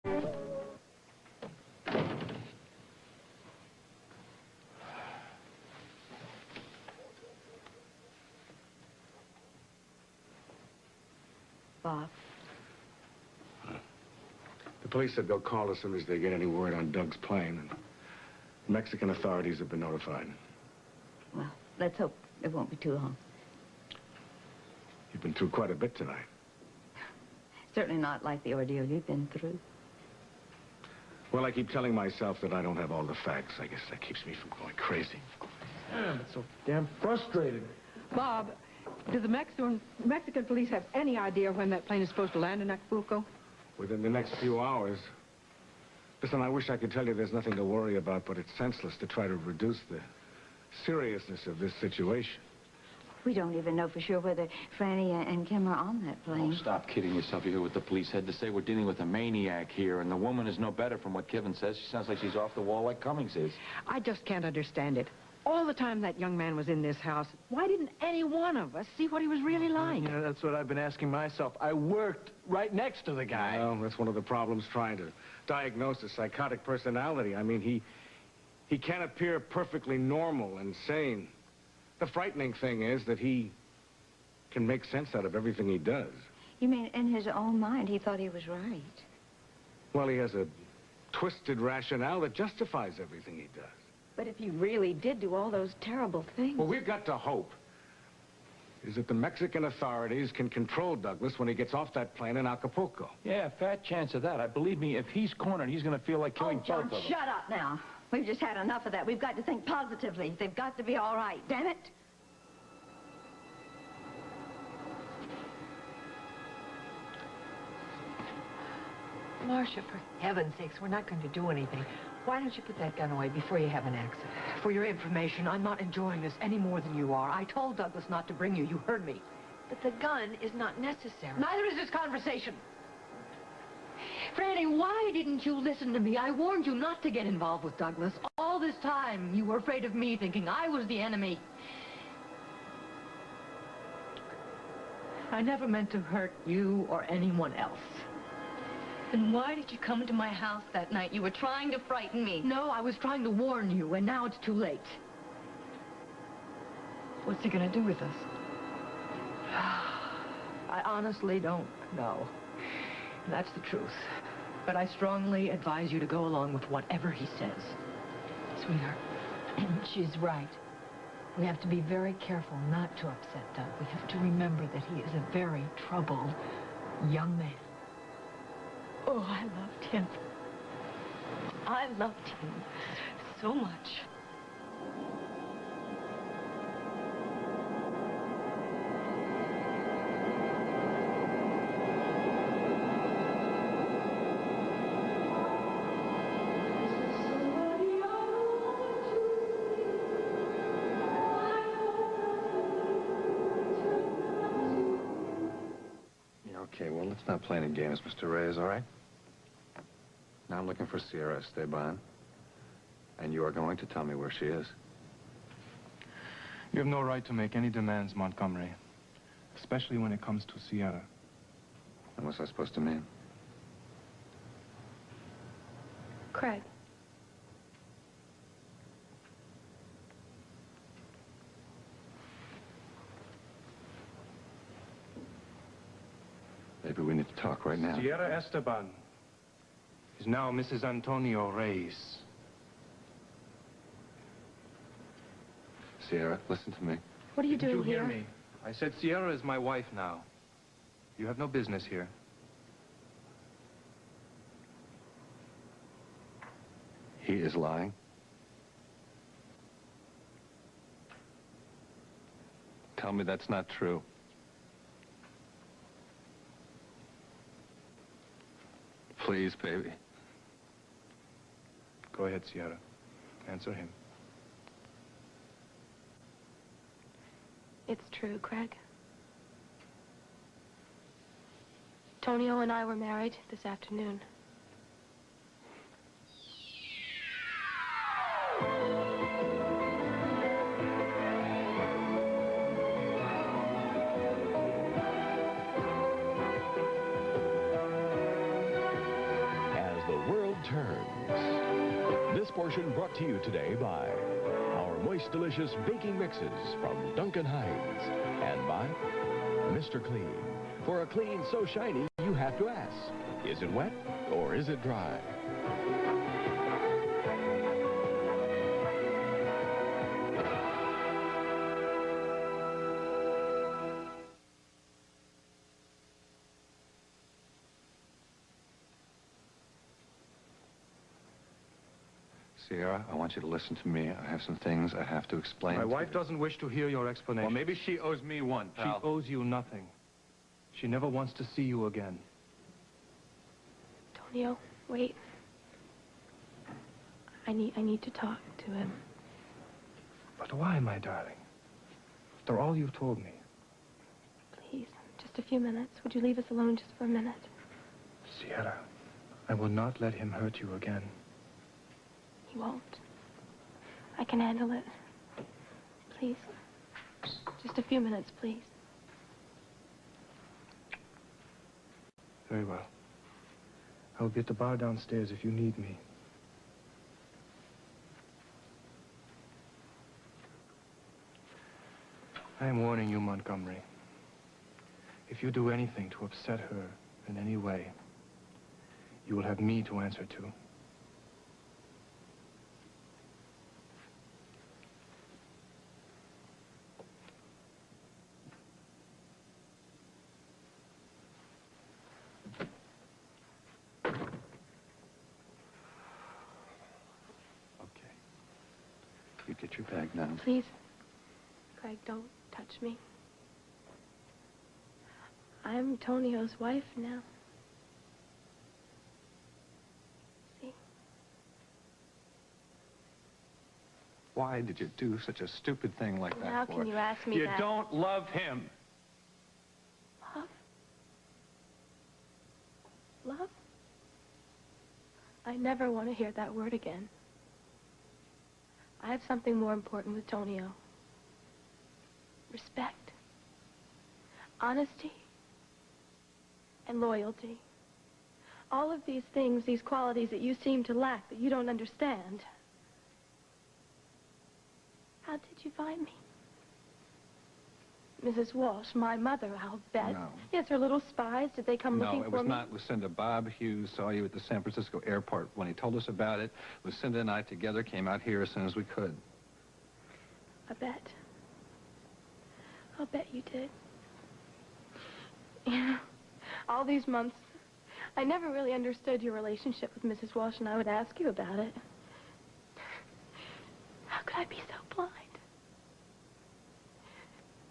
Bob. The police said they'll call as soon as they get any word on Doug's plane. And Mexican authorities have been notified. Well, let's hope it won't be too long. You've been through quite a bit tonight. Certainly not like the ordeal you've been through. Well, I keep telling myself that I don't have all the facts. I guess that keeps me from going crazy. I'm so damn frustrated. Bob, do the Mexican police have any idea when that plane is supposed to land in Acapulco? Within the next few hours. Listen, I wish I could tell you there's nothing to worry about, but it's senseless to try to reduce the seriousness of this situation. We don't even know for sure whether Franny and Kim are on that plane. Oh, stop kidding yourself. You hear what the police had to say. We're dealing with a maniac here, and the woman is no better from what Kevin says. She sounds like she's off the wall like Cummings is. I just can't understand it. All the time that young man was in this house, why didn't any one of us see what he was really like? You know, that's what I've been asking myself. I worked right next to the guy. Well, that's one of the problems trying to diagnose a psychotic personality. I mean, he can appear perfectly normal and sane. The frightening thing is that he can make sense out of everything he does. You mean in his own mind he thought he was right? Well, he has a twisted rationale that justifies everything he does. But if you really did do all those terrible things... What we've got to hope is that the Mexican authorities can control Douglas when he gets off that plane in Acapulco. Yeah, fat chance of that. Believe me, if he's cornered, he's going to feel like killing John, both of them. shut up now. We've just had enough of that. We've got to think positively. They've got to be all right. Damn it. Marcia, for heaven's sakes, we're not going to do anything. Why don't you put that gun away before you have an accident? For your information, I'm not enjoying this any more than you are. I told Douglas not to bring you. You heard me. But the gun is not necessary. Neither is this conversation. Franny, why didn't you listen to me? I warned you not to get involved with Douglas. All this time, you were afraid of me, thinking I was the enemy. I never meant to hurt you or anyone else. Then why did you come to my house that night? You were trying to frighten me. No, I was trying to warn you, and now it's too late. What's he gonna do with us? I honestly don't know. That's the truth. But I strongly advise you to go along with whatever he says. Sweetheart, she's right. We have to be very careful not to upset Doug. We have to remember that he is a very troubled young man. Oh, I loved him. I loved him so much. Okay, well, let's not play any games, Mr. Reyes, all right? Now I'm looking for Sierra Esteban, and you are going to tell me where she is. You have no right to make any demands, Montgomery, especially when it comes to Sierra. And what's that supposed to mean? Craig. Maybe we need to talk right now. Sierra Esteban is now Mrs. Antonio Reyes. Sierra, listen to me. What are you Did doing you hear here? me? I said Sierra is my wife now. You have no business here. He is lying. Tell me that's not true. Please, baby. Go ahead, Sierra. Answer him. It's true, Craig. Tonio and I were married this afternoon. As Turns. This portion brought to you today by our Moist Delicious Baking Mixes from Duncan Hines and by Mr. Clean. For a clean so shiny, you have to ask, is it wet or is it dry? Sierra, I want you to listen to me. I have some things I have to explain. My wife doesn't wish to hear your explanation. Well, maybe she owes me one, pal. She owes you nothing. She never wants to see you again. Antonio, wait. I need to talk to him. But why, my darling? After all you've told me. Please, just a few minutes. Would you leave us alone just for a minute? Sierra, I will not let him hurt you again. He won't. I can handle it. Please. Just a few minutes, please. Very well. I will be at the bar downstairs if you need me. I am warning you, Montgomery. If you do anything to upset her in any way, you will have me to answer to. You get your bag now. Please. Craig, don't touch me. I'm Tonio's wife now. See? Why did you do such a stupid thing like that How for? can you ask me you that? You don't love him. Love? Love? I never want to hear that word again. I have something more important with Tonio. Respect. Honesty. And loyalty. All of these things, these qualities that you seem to lack, that you don't understand. How did you find me? Mrs. Walsh, my mother, I'll bet. No. Yes, her little spies. Did they come looking for me? No, it was not Lucinda. Bob Hughes saw you at the San Francisco airport. When he told us about it, Lucinda and I together came out here as soon as we could. I bet. I'll bet you did. Yeah. All these months, I never really understood your relationship with Mrs. Walsh, and I would ask you about it. How could I be so blind?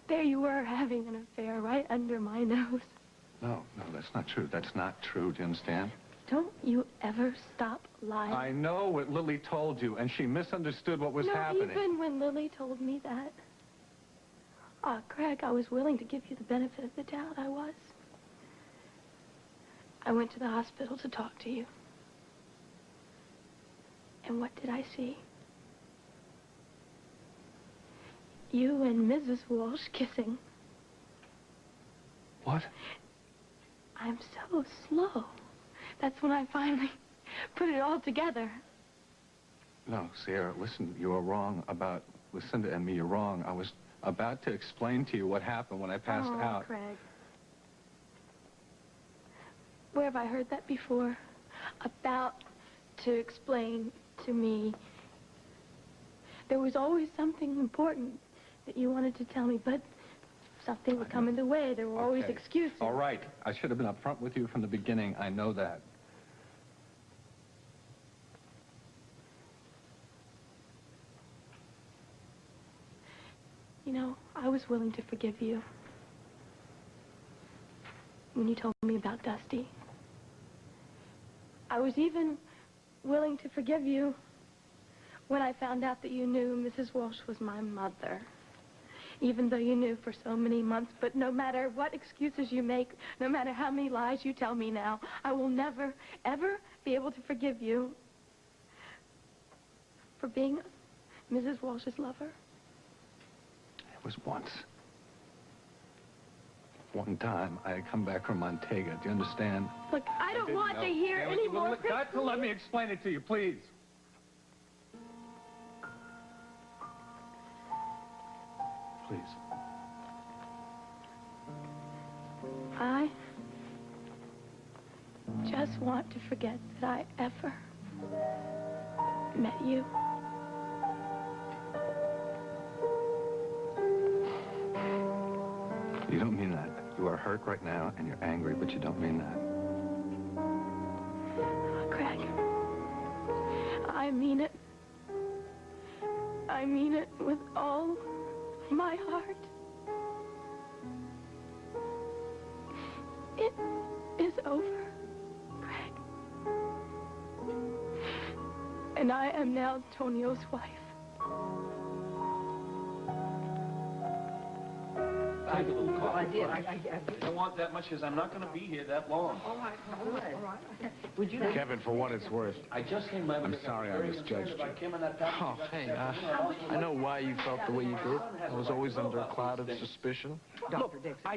There you were, having an affair right under my nose. No, that's not true. That's not true, do you understand? Don't you ever stop lying. I know what Lily told you, and she misunderstood what was happening. No, even when Lily told me that. Craig, I was willing to give you the benefit of the doubt. I was. I went to the hospital to talk to you. And what did I see? You and Mrs. Walsh kissing. What? I'm so slow. That's when I finally put it all together. No, Sierra, listen, you are wrong about Lucinda and me. You're wrong. I was about to explain to you what happened when I passed out. Craig. Where have I heard that before? About to explain to me. There was always something important that you wanted to tell me, but something would come in the way. There were always excuses. All right. I should have been upfront with you from the beginning. I know that. You know, I was willing to forgive you when you told me about Dusty. I was even willing to forgive you when I found out that you knew Mrs. Walsh was my mother. Even though you knew for so many months, but no matter what excuses you make, no matter how many lies you tell me now, I will never, ever be able to forgive you for being Mrs. Walsh's lover. It was once. one time I had come back from Montega. Do you understand? Look, I don't want to hear any more. Got to let me explain it to you, please. Please. I just want to forget that I ever met you. You don't mean that. You are hurt right now, and you're angry, but you don't mean that. Craig, I mean it. I mean it with all my heart. It is over, Craig. And I am now Tonio's wife. Take a little coffee. I did. I don't want that much because I'm not going to be here that long. All right, all right, all right. Would you... Kevin, for what it's worth, I just came by. I'm sorry I misjudged you. Oh, hey, I know why you felt the way you did. I was always under a cloud of suspicion. Look,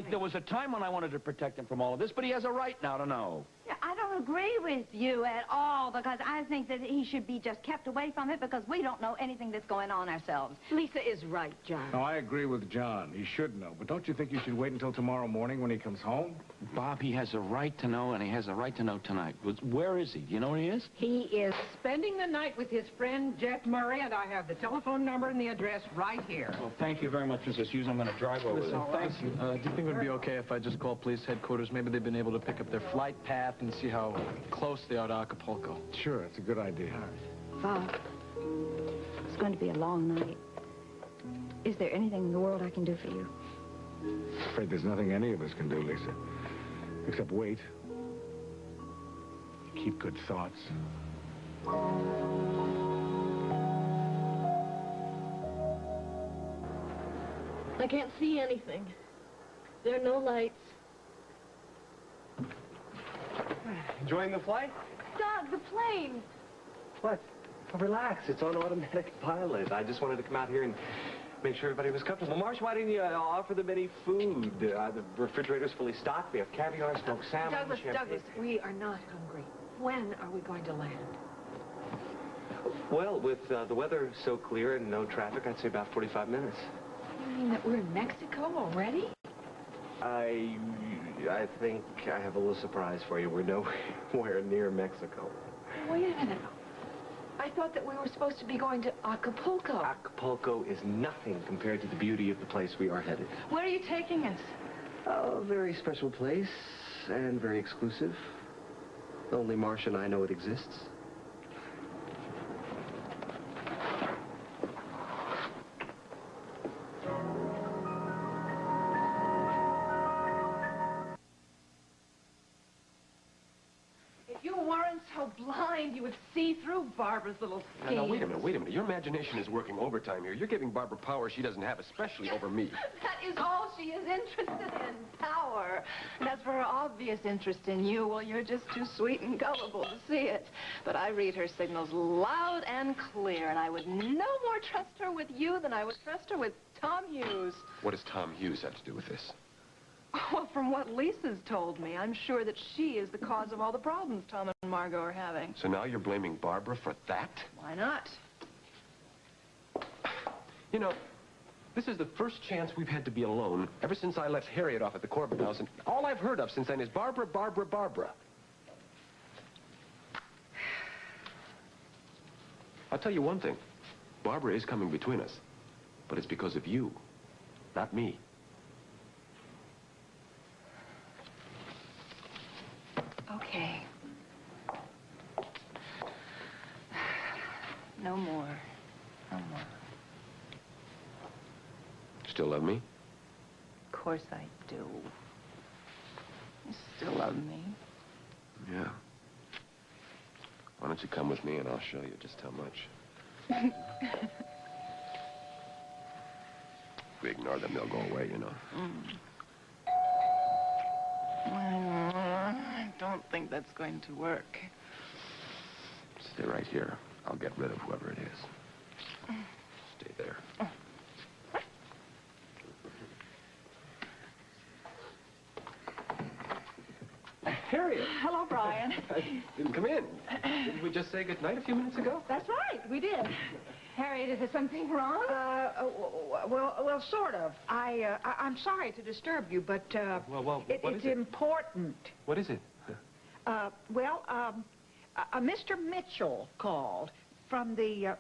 there was a time when I wanted to protect him from all of this, but he has a right now to know. Yeah, I don't agree with you at all because I think that he should be just kept away from it because we don't know anything that's going on ourselves. Lisa is right, John. No, I agree with John. He should know. But don't you think you should wait until tomorrow morning when he comes home? Bob, he has a right to know, and he has a right to know tonight. Where is he? Do you know where he is? He is spending the night with his friend Jeff Murray, and I have the telephone number and the address right here. Well, thank you very much, Mrs. Hughes. I'm going to drive over there. Thank you. Do you think it would be okay if I just call police headquarters? Maybe they've been able to pick up their flight path and see how close they are to Acapulco. Sure, it's a good idea. Bob, it's going to be a long night. Is there anything in the world I can do for you? I'm afraid there's nothing any of us can do, Lisa. Except wait. Keep good thoughts. I can't see anything. There are no lights. Enjoying the flight? Doug, the plane. What? Oh, relax. It's on automatic pilot. I just wanted to come out here and make sure everybody was comfortable. Marsh, why didn't you offer them any food? The refrigerator's fully stocked. We have caviar, smoked salmon, Douglas, champagne. Douglas, we are not hungry. When are we going to land? Well, with the weather so clear and no traffic, I'd say about 45 minutes. You mean that we're in Mexico already? I think I have a little surprise for you. We're nowhere near Mexico. Wait a minute. I thought that we were supposed to be going to Acapulco. Acapulco is nothing compared to the beauty of the place we are headed. Where are you taking us? A very special place and very exclusive. Only Marsh and I know it exists. So blind you would see through Barbara's little scheme. Now, wait a minute. Your imagination is working overtime here. You're giving Barbara power she doesn't have, especially over me. That is all she is interested in, power. And as for her obvious interest in you, well, you're just too sweet and gullible to see it. But I read her signals loud and clear, and I would no more trust her with you than I would trust her with Tom Hughes. What does Tom Hughes have to do with this? Well, from what Lisa's told me, I'm sure that she is the cause of all the problems Tom and Margot are having. So now you're blaming Barbara for that? Why not? You know, this is the first chance we've had to be alone ever since I left Harriet off at the Corbin house, and all I've heard of since then is Barbara, Barbara, Barbara. I'll tell you one thing. Barbara is coming between us, but it's because of you, not me. Okay. No more. No more. Still love me? Of course I do. You still love me. Yeah. Why don't you come with me and I'll show you just how much. If we ignore them, they'll go away, you know. I don't think that's going to work. Stay right here. I'll get rid of whoever it is. Stay there. Harriet. Hello, Brian. Didn't come in. Didn't we just say goodnight a few minutes ago? That's right, we did. Harriet, is there something wrong? Well, sort of. I'm sorry to disturb you, but What is it's it? important. What is it? Mr. Mitchell called from the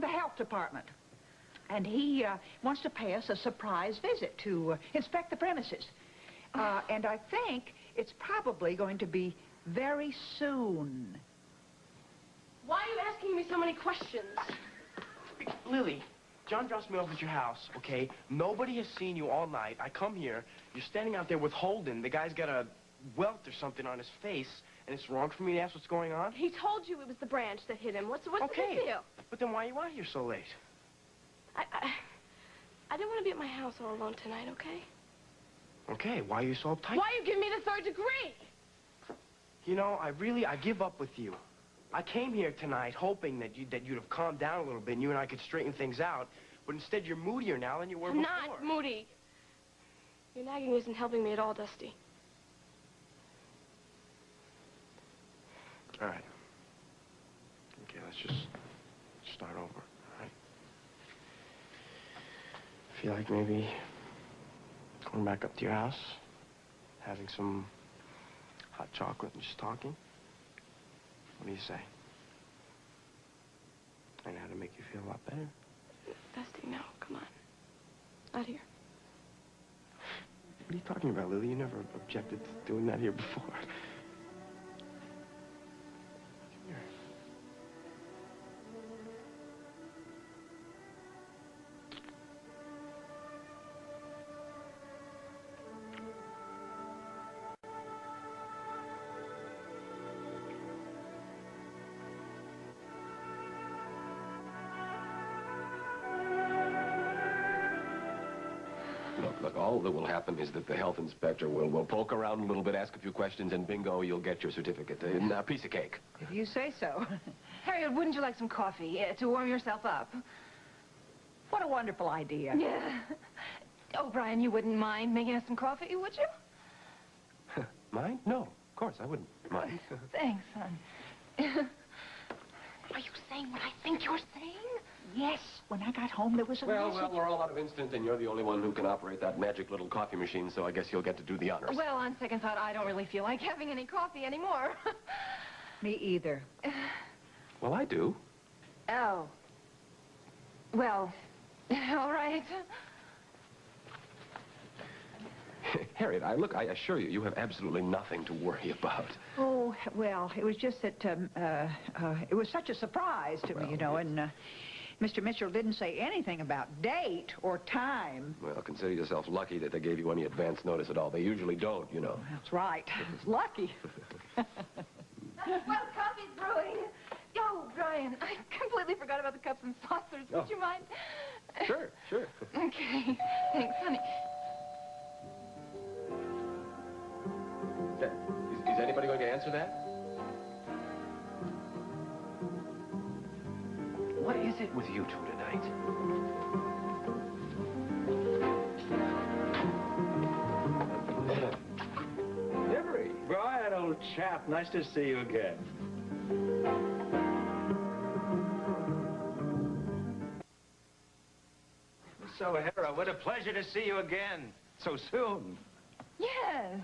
health department, and he wants to pay us a surprise visit to inspect the premises. And I think it's probably going to be very soon. Why are you asking me so many questions? Lily, John drops me off at your house, okay? Nobody has seen you all night. I come here, you're standing out there with Holden. The guy's got a welt or something on his face, and it's wrong for me to ask what's going on? He told you it was the branch that hit him. What's the Okay, big deal? but then why are you out here so late? I didn't want to be at my house all alone tonight, okay? Okay, why are you so uptight? Why are you giving me the third degree? You know, I give up with you. I came here tonight hoping that you'd have calmed down a little bit and you and I could straighten things out, but instead you're moodier now than you were I'm before. not moody. Your nagging isn't helping me at all, Dusty. All right. Okay, let's just start over, all right? Feel like maybe going back up to your house, having some hot chocolate and just talking? What do you say? I know how to make you feel a lot better. Dusty, no, come on. Out here. What are you talking about, Lily? You never objected to doing that here before. Look, all that will happen is that the health inspector will poke around a little bit, ask a few questions, and bingo, you'll get your certificate. A piece of cake. If you say so. Harriet, wouldn't you like some coffee to warm yourself up? What a wonderful idea. Yeah. Oh, Brian, you wouldn't mind making us some coffee, would you? Mind? No, of course, I wouldn't mind. Thanks, son. Are you saying what I think you're saying? Yes. When I got home, there was a Well, message. we're all out of instant, and you're the only one who can operate that magic little coffee machine, so I guess you'll get to do the honors. Well, on second thought, I don't really feel like having any coffee anymore. Me either. Well, I do. Oh. Well, all right. Harriet, I assure you, you have absolutely nothing to worry about. Oh, well, it was just that it was such a surprise to me, you know, and Mr. Mitchell didn't say anything about date or time. Well, consider yourself lucky that they gave you any advance notice at all. They usually don't, you know. That's right. Lucky. Well, coffee's brewing. Oh, Brian, I completely forgot about the cups and saucers. Oh. Would you mind? Sure, sure. Okay. Thanks, honey. Is anybody going to answer that? What is it with you two tonight? Every. Brian, old chap, nice to see you again. So, Hera, what a pleasure to see you again. So soon. Yes.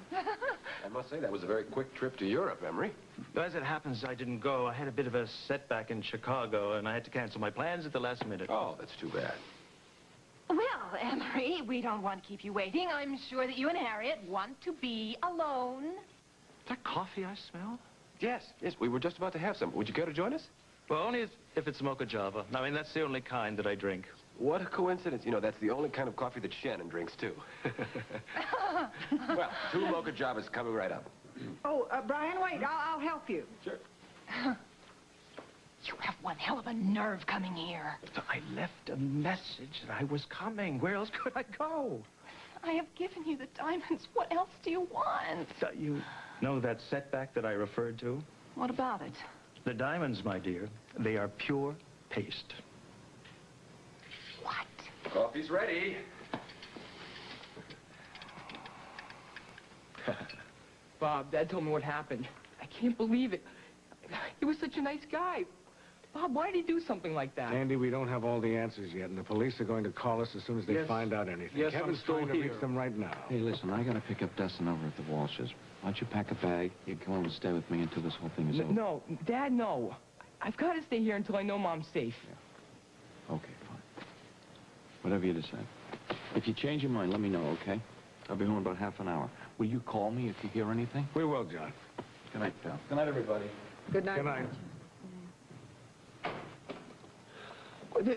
I must say, that was a very quick trip to Europe, Emery. As it happens, I didn't go. I had a bit of a setback in Chicago, and I had to cancel my plans at the last minute. Oh, that's too bad. Well, Emery, we don't want to keep you waiting. I'm sure that you and Harriet want to be alone. Is that coffee I smell? Yes, we were just about to have some. Would you care to join us? Well, only if it's mocha java. I mean, that's the only kind that I drink. What a coincidence. You know, that's the only kind of coffee that Shannon drinks, too. Well, 2 mocha javas coming right up. Oh, Brian, wait. I'll help you. Sure. You have one hell of a nerve coming here. I left a message that I was coming. Where else could I go? I have given you the diamonds. What else do you want? You know that setback that I referred to? What about it? The diamonds, my dear, they are pure paste. What? Coffee's ready. Bob. Dad told me what happened. I can't believe it. He was such a nice guy. Bob, why did he do something like that? Andy, we don't have all the answers yet, and the police are going to call us as soon as they Yes. find out anything. Yes, Kevin's I'm still trying to here. reach them right now. Hey, listen, I gotta pick up Dustin over at the Walsh's. Why don't you pack a bag? You come over and stay with me until this whole thing is over. No, Dad, no. I've got to stay here until I know Mom's safe. Yeah. Okay, fine. Whatever you decide. If you change your mind, let me know, okay? I'll be home in about half an hour. Will you call me if you hear anything? We will, John. Good night, pal. Good night, everybody. Good night. Good night.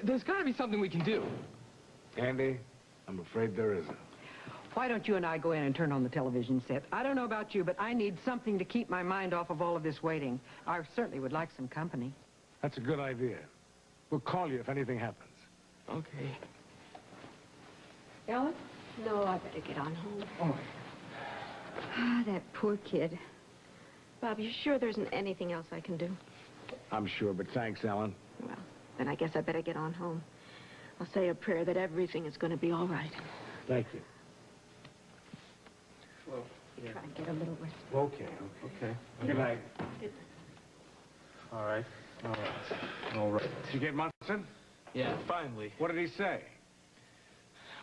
There's got to be something we can do. Andy, I'm afraid there isn't. Why don't you and I go in and turn on the television set? I don't know about you, but I need something to keep my mind off of all of this waiting. I certainly would like some company. That's a good idea. We'll call you if anything happens. Okay. Ellen? No, I better get on home. Oh. Ah, that poor kid. Bob, you sure there isn't anything else I can do? I'm sure, but thanks, Ellen. Well, then I guess I better get on home. I'll say a prayer that everything is going to be all right. Thank you. Well, yeah. Try and get a little rest. Okay. Okay. Good night. All right. All right. All right. Did you get Munson? Yeah, finally. What did he say?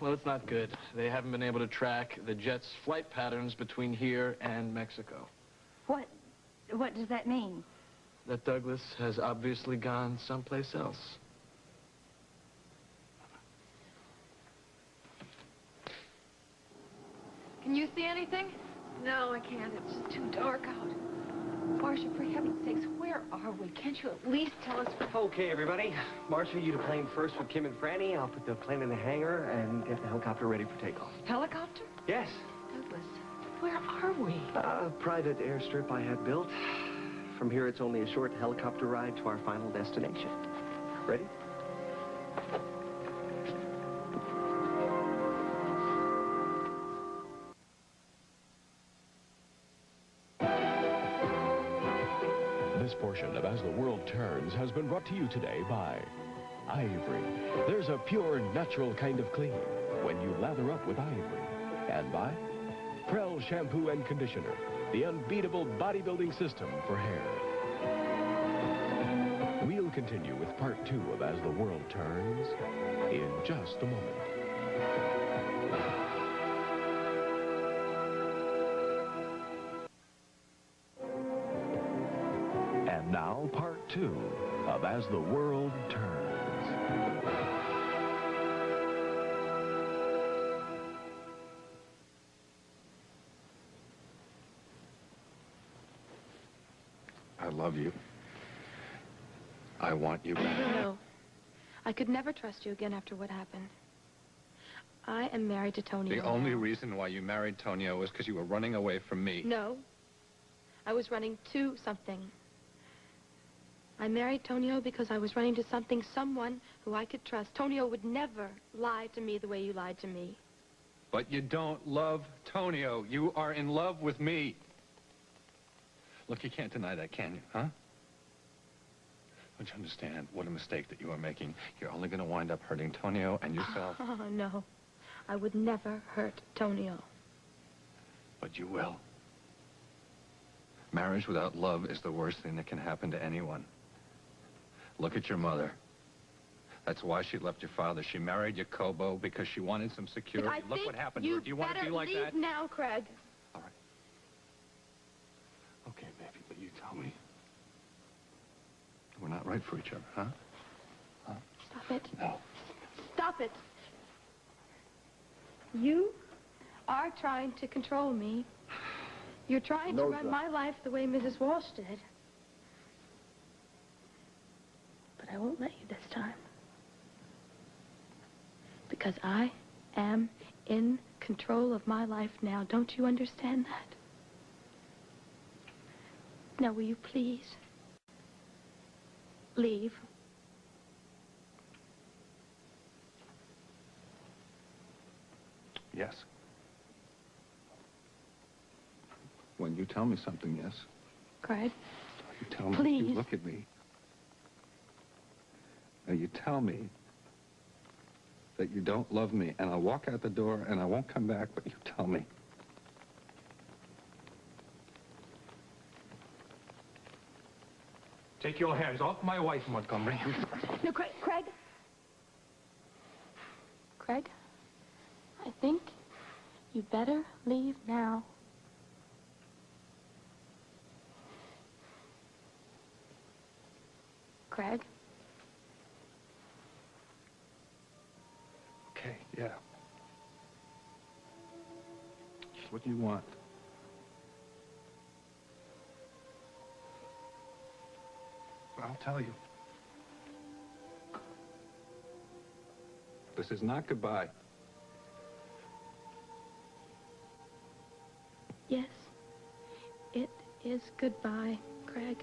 Well, it's not good. They haven't been able to track the jet's flight patterns between here and Mexico. What does that mean? That Douglas has obviously gone someplace else. Can you see anything? No, I can't. It's just too dark out. Marcia, for heaven's sakes, where are we? Can't you at least tell us? Okay, everybody. Marcia, you to plane first with Kim and Franny. I'll put the plane in the hangar and get the helicopter ready for takeoff. Helicopter? Yes. Douglas, where are we? A private airstrip I had built. From here, it's only a short helicopter ride to our final destination. Ready? This portion of As the World Turns has been brought to you today by Ivory. There's a pure, natural kind of clean when you lather up with Ivory. And by Prel Shampoo and Conditioner, the unbeatable bodybuilding system for hair. We'll continue with part 2 of As the World Turns in just a moment. And now, part 2 of As the World Turns. I love you. I want you back. No. I could never trust you again after what happened. I am married to Tonio. The only reason why you married Tonio was because you were running away from me. No. I was running to something. I married Tonio because I was running to something, someone who I could trust. Tonio would never lie to me the way you lied to me. But you don't love Tonio. You are in love with me. Look, you can't deny that, can you, huh? Don't you understand what a mistake that you are making? You're only going to wind up hurting Tonio and yourself. Oh, no. I would never hurt Tonio. But you will. Marriage without love is the worst thing that can happen to anyone. Look at your mother. That's why she left your father. She married Jacobo because she wanted some security. I Look think what happened to her. Do you want to be like leave that? now, Craig. All right. Okay, baby, but you tell me. We're not right for each other, huh? Huh? Stop it. No. Stop it. You are trying to control me. You're trying to run my life the way Mrs. Walsh did. But I won't let you this time. Because I am in control of my life now. Don't you understand that? Now, will you please leave? Yes. When you tell me something, yes. Craig? You tell me. Please. You look at me. Now you tell me that you don't love me, and I'll walk out the door and I won't come back, but you tell me. Take your hands off my wife, Montgomery. No, Craig. Craig, I think you better leave now. Craig? Okay, yeah. What do you want? I'll tell you. This is not goodbye. Yes, it is goodbye, Craig.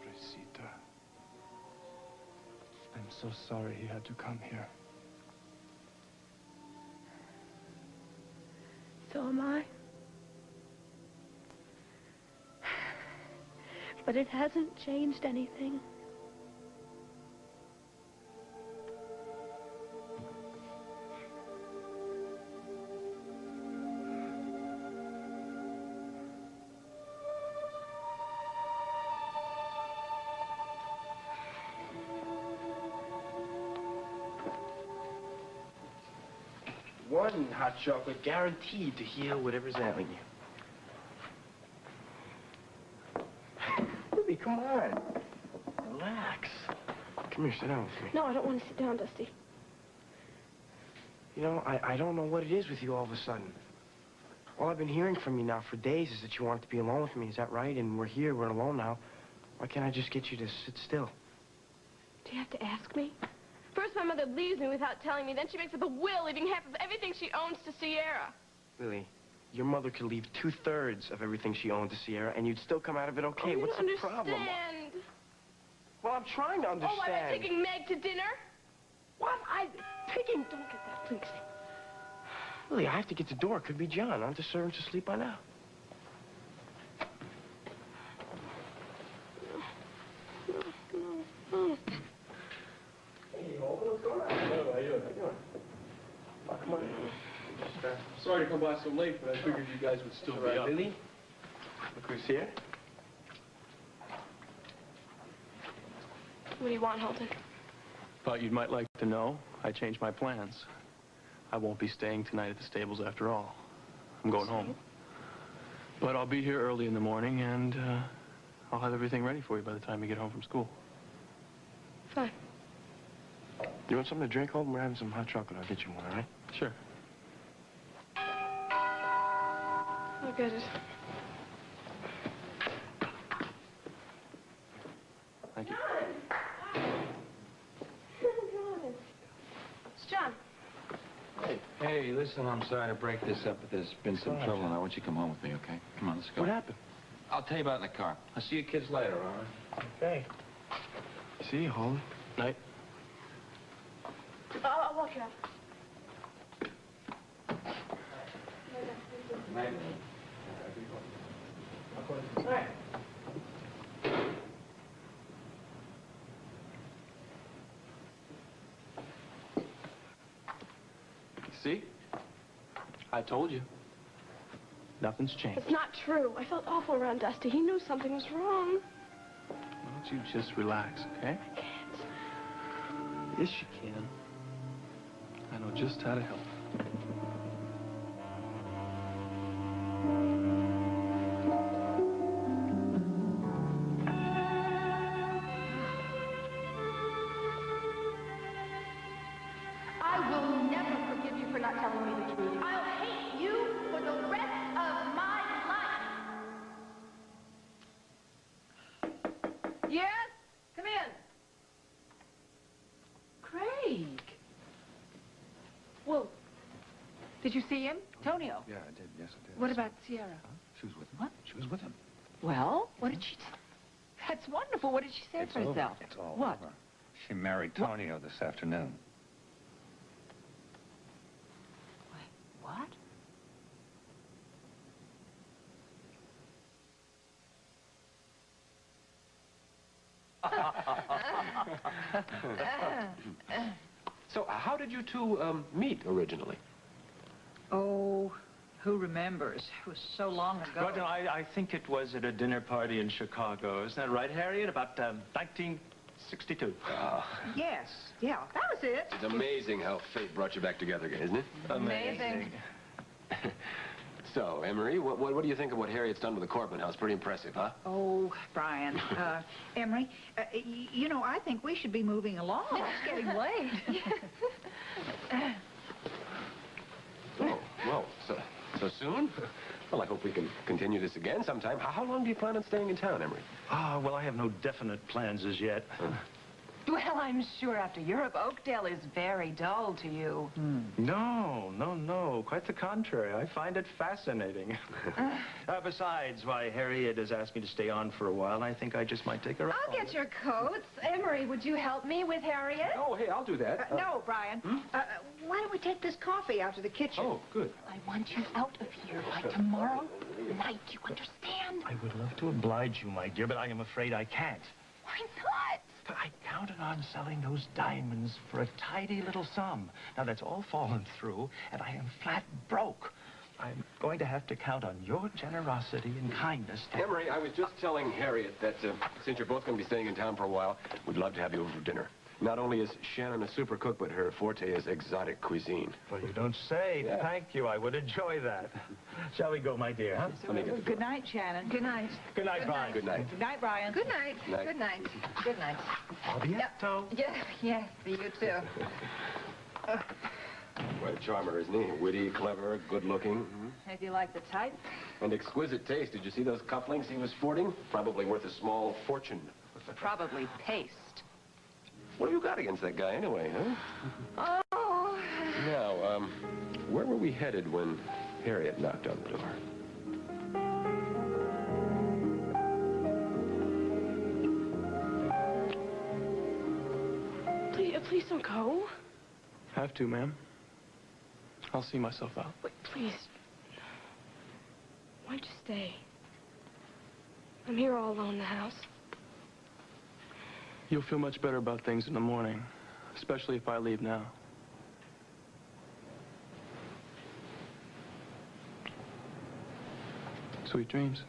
Rosita. I'm so sorry he had to come here. So am I. But it hasn't changed anything. One hot chocolate guaranteed to heal whatever's ailing you. Lily, come on. Relax. Come here, sit down with me. No, I don't want to sit down, Dusty. You know, I don't know what it is with you all of a sudden. All I've been hearing from you now for days is that you want to be alone with me. Is that right? And we're here, we're alone now. Why can't I just get you to sit still? Do you have to ask me? First, my mother leaves me without telling me. Then she makes up a will, leaving half of everything she owns to Sierra. Lily, your mother could leave 2/3 of everything she owned to Sierra, and you'd still come out of it okay. You What's don't the problem? understand. Well, I'm trying to understand. Oh, am I taking Meg to dinner? What? Don't get that, please. Lily, I have to get to the door. Could be John. Aren't the servants asleep by now? No. Hey, Holden, what's going on? Hello, how you doing? Oh, come on. Sorry to come by so late, but I figured you guys would still be up. Lily, look who's here. What do you want, Holden? Thought you might like to know I changed my plans. I won't be staying tonight at the stables after all. I'm going home. But I'll be here early in the morning, and I'll have everything ready for you by the time you get home from school. Fine. You want something to drink, Holden? We're having some hot chocolate. I'll get you one, all right? Sure. I'll get it. Thank you. It's John. Hey, listen, I'm sorry to break this up, but there's been some trouble, and I want you to come home with me, okay? Come on, let's go. What happened? I'll tell you about it in the car. I'll see you kids later, all right? Okay. See you, Holden. Night. I'll walk you out. Night. Right. See? I told you. Nothing's changed. It's not true. I felt awful around Dusty. He knew something was wrong. Why don't you just relax, okay? I can't. Yes, you can. I know just how to help. I will never forgive you for not telling me the truth. I'll hate you for the rest of my life. Yes? Come in. Craig. Well, did you see him? Tonio. Yeah, I did. Yes, I did. What about Sierra? She was with him. What? She was with him. Well, what did she... That's wonderful. What did she say for herself? It's all What? over. She married Tonio this afternoon. What? So, how did you two meet originally? Oh, who remembers? It was so long ago. Well, no, I think it was at a dinner party in Chicago. Isn't that right, Harriet? About 1962. Yes, yeah, that was it. It's amazing how fate brought you back together again, isn't it? Amazing. So, Emery, what do you think of what Harriet's done with the Corbin house? Pretty impressive, huh? Oh, Brian, Emery, you know, I think we should be moving along. It's getting late. Oh, well, so soon? Well, I hope we can continue this again sometime. How long do you plan on staying in town, Emery? Well, I have no definite plans as yet. Well, I'm sure after Europe, Oakdale is very dull to you. No. Quite the contrary. I find it fascinating. Besides, why, Harriet has asked me to stay on for a while, and I think I just might take her out. I'll get your coats. Emery, would you help me with Harriet? Oh, hey, I'll do that. No, Brian. Why don't we take this coffee out to the kitchen? Oh, good. I want you out of here by tomorrow night. You understand? I would love to oblige you, my dear, but I am afraid I can't. Why not? But I counted on selling those diamonds for a tidy little sum. Now, that's all fallen through, and I am flat broke. I'm going to have to count on your generosity and kindness to... Emery, I was just telling Harriet that since you're both going to be staying in town for a while, we'd love to have you over for dinner. Not only is Shannon a super cook, but her forte is exotic cuisine. Well, you don't say. Yeah. Thank you. I would enjoy that. Shall we go, my dear? Huh? Good night, Shannon. Good night. Good night, Brian. Good night. Good night, Brian. Good night. Night. Good night. Good night. Abiento. Yeah, for you too. What a charmer, isn't he? Witty, clever, good-looking. If you like the type. And exquisite taste. Did you see those cufflinks he was sporting? Probably worth a small fortune. Probably paste. What have you got against that guy anyway, huh? Oh. Now, where were we headed when Harriet knocked on the door? Please don't go. Have to, ma'am. I'll see myself out. Wait, please. Why don't you stay? I'm here all alone in the house. You'll feel much better about things in the morning, especially if I leave now. Sweet dreams.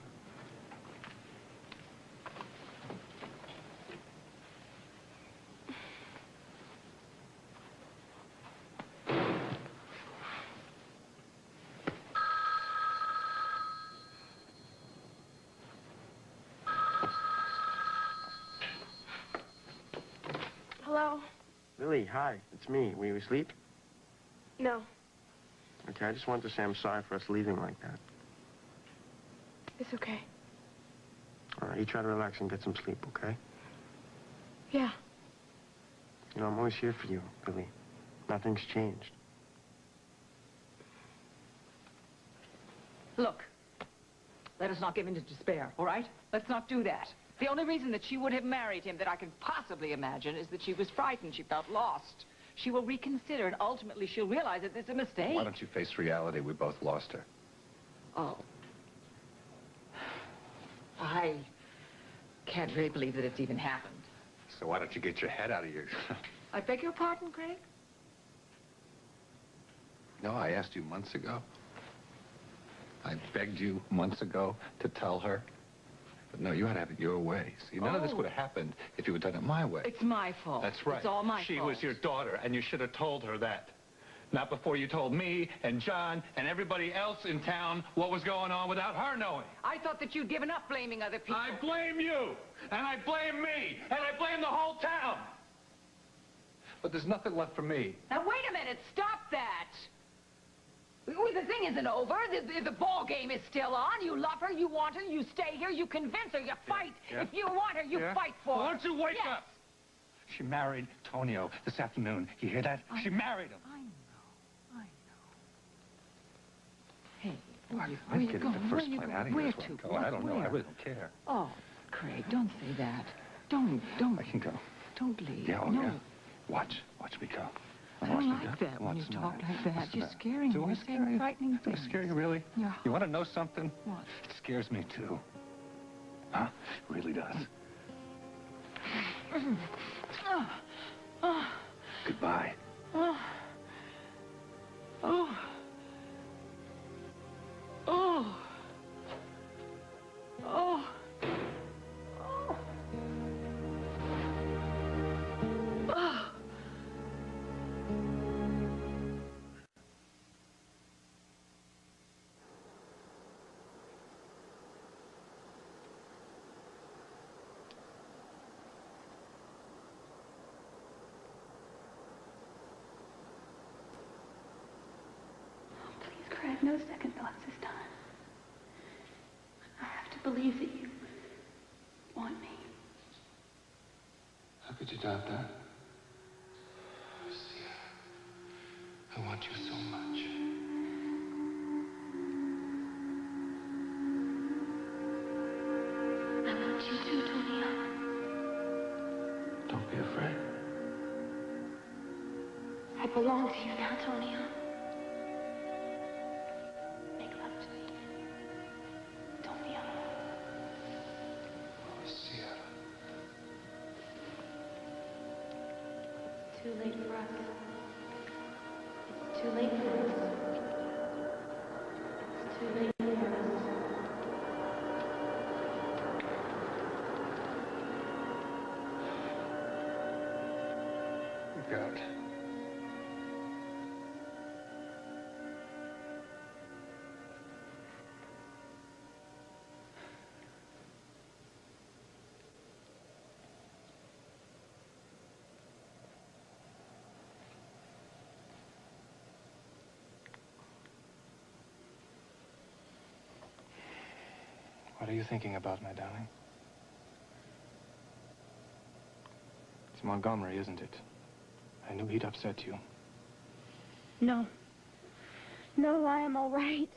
Hello? Lily, hi. It's me. Were you asleep? No. Okay, I just wanted to say I'm sorry for us leaving like that. It's okay. All right, you try to relax and get some sleep, okay? Yeah. You know, I'm always here for you, Lily. Nothing's changed. Look, let us not give in to despair, all right? Let's not do that. The only reason that she would have married him that I can possibly imagine is that she was frightened. She felt lost. She will reconsider, and ultimately she'll realize that it's a mistake. Why don't you face reality? We both lost her. Oh. I can't really believe that it's even happened. So why don't you get your head out of your... I beg your pardon, Craig? No, I asked you months ago. I begged you months ago to tell her. But no, you had to have it your way. See, none of this would have happened if you had done it my way. It's my fault. That's right. It's all my fault. She was your daughter, and you should have told her that. Not before you told me and John and everybody else in town what was going on without her knowing. I thought that you'd given up blaming other people. I blame you, and I blame me, and I blame the whole town. But there's nothing left for me. Now, wait a minute. Stop that. The thing isn't over. The ball game is still on. You love her. You want her. You stay here. You convince her. You fight. Yeah. If you want her, you fight for her. Why don't you wake up? She married Tonio this afternoon. You hear that? She married him. I know. Hey, where are you getting going? the first plane out of here. Where That's where I'm to? going. I don't know. I really don't care. Oh, Craig, don't say that. Don't. I can go. Don't leave. Yeah, no. yeah. Watch me go. I don't like that when you talk like that. You're scaring me. You're saying frightening things. Do I scare you, really? Yeah. You want to know something? What? It scares me, too. Huh? It really does. Goodbye. Oh. no second thoughts this time. I have to believe that you want me. How could you doubt that? Lucia, I want you so much. I want you too, Tonio. Don't be afraid. I belong to you now, Tonio. Make love to me. Don't be alone. Lucia. Too late for us. It's too late for us. It's too late for us. Look out. What are you thinking about, my darling? It's Montgomery, isn't it? I knew he'd upset you. No. No, I am all right.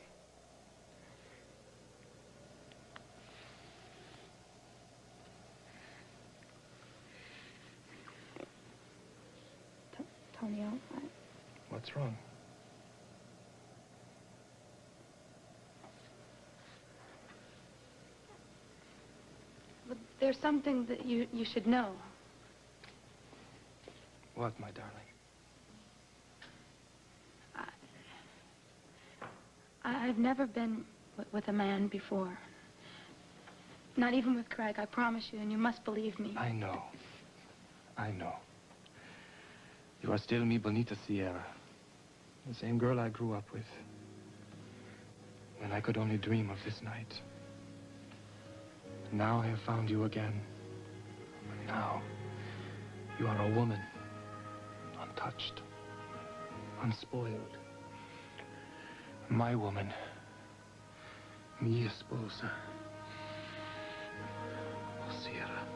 Tonio, What's wrong? But there's something that you should know. What, my darling? I've never been with a man before. Not even with Craig, I promise you, and you must believe me. I know. I know. You are still mi bonita Sierra. The same girl I grew up with. When I could only dream of this night. Now I have found you again. And now, you are a woman. Untouched. Unspoiled. My woman. Mi esposa. Oh, Sierra.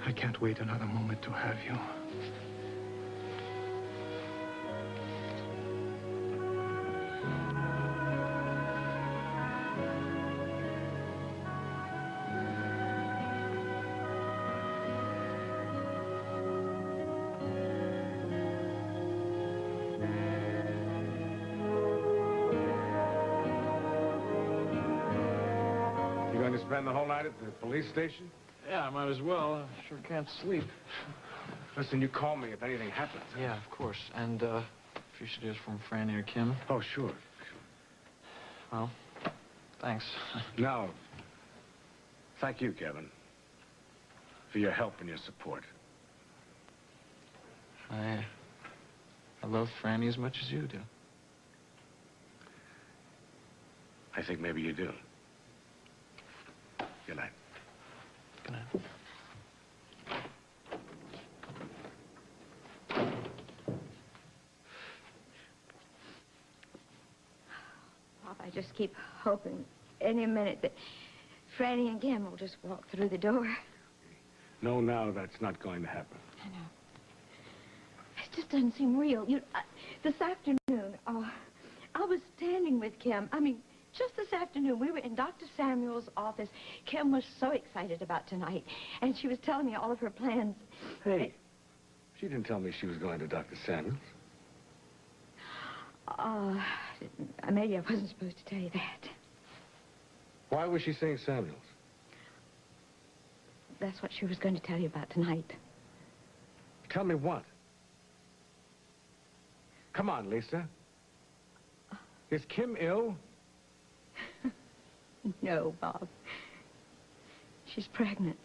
I can't wait another moment to have you. You going to spend the whole night at the police station? Yeah, I might as well. I sure can't sleep. Listen, you call me if anything happens. Yeah, of course. And, if you should hear from Franny or Kim. Oh, sure. Well, thanks. No. Thank you, Kevin, for your help and your support. I love Franny as much as you do. I think maybe you do. Good night. Good night. Pop, I just keep hoping any minute that Franny and Kim will just walk through the door. No, now that's not going to happen. I know. It just doesn't seem real. This afternoon, I was standing with Kim. I mean, just this afternoon, we were in Dr. Samuel's office. Kim was so excited about tonight, and she was telling me all of her plans. Hey, she didn't tell me she was going to Dr. Samuel's. Maybe I wasn't supposed to tell you that. Why was she saying Samuel's? That's what she was going to tell you about tonight. Tell me what? Come on, Lisa. Is Kim ill? No, Bob. She's pregnant.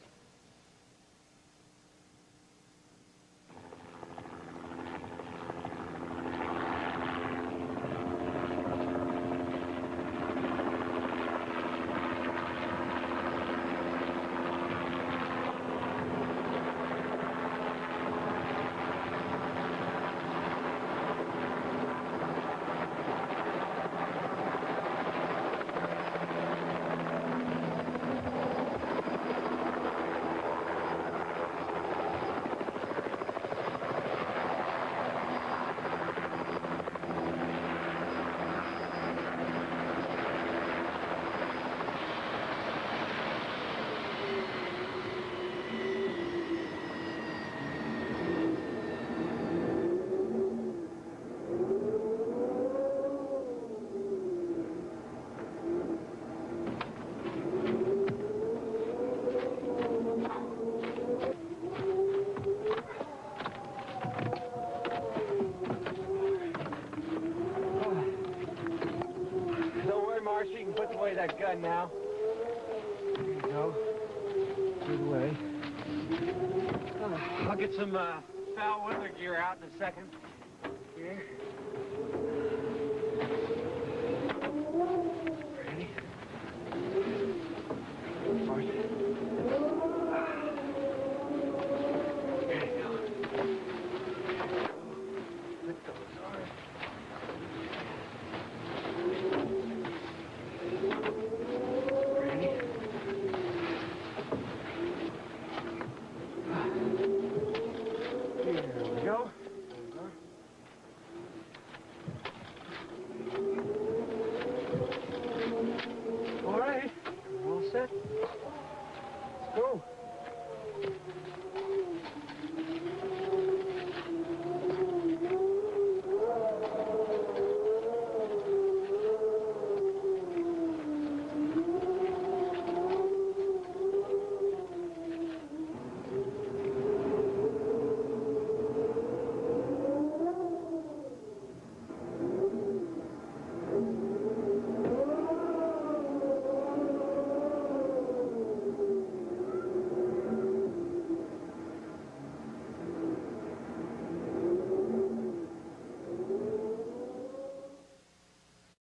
that gun now. There you go. Good way. I'll get some foul weather gear out in a second. Here.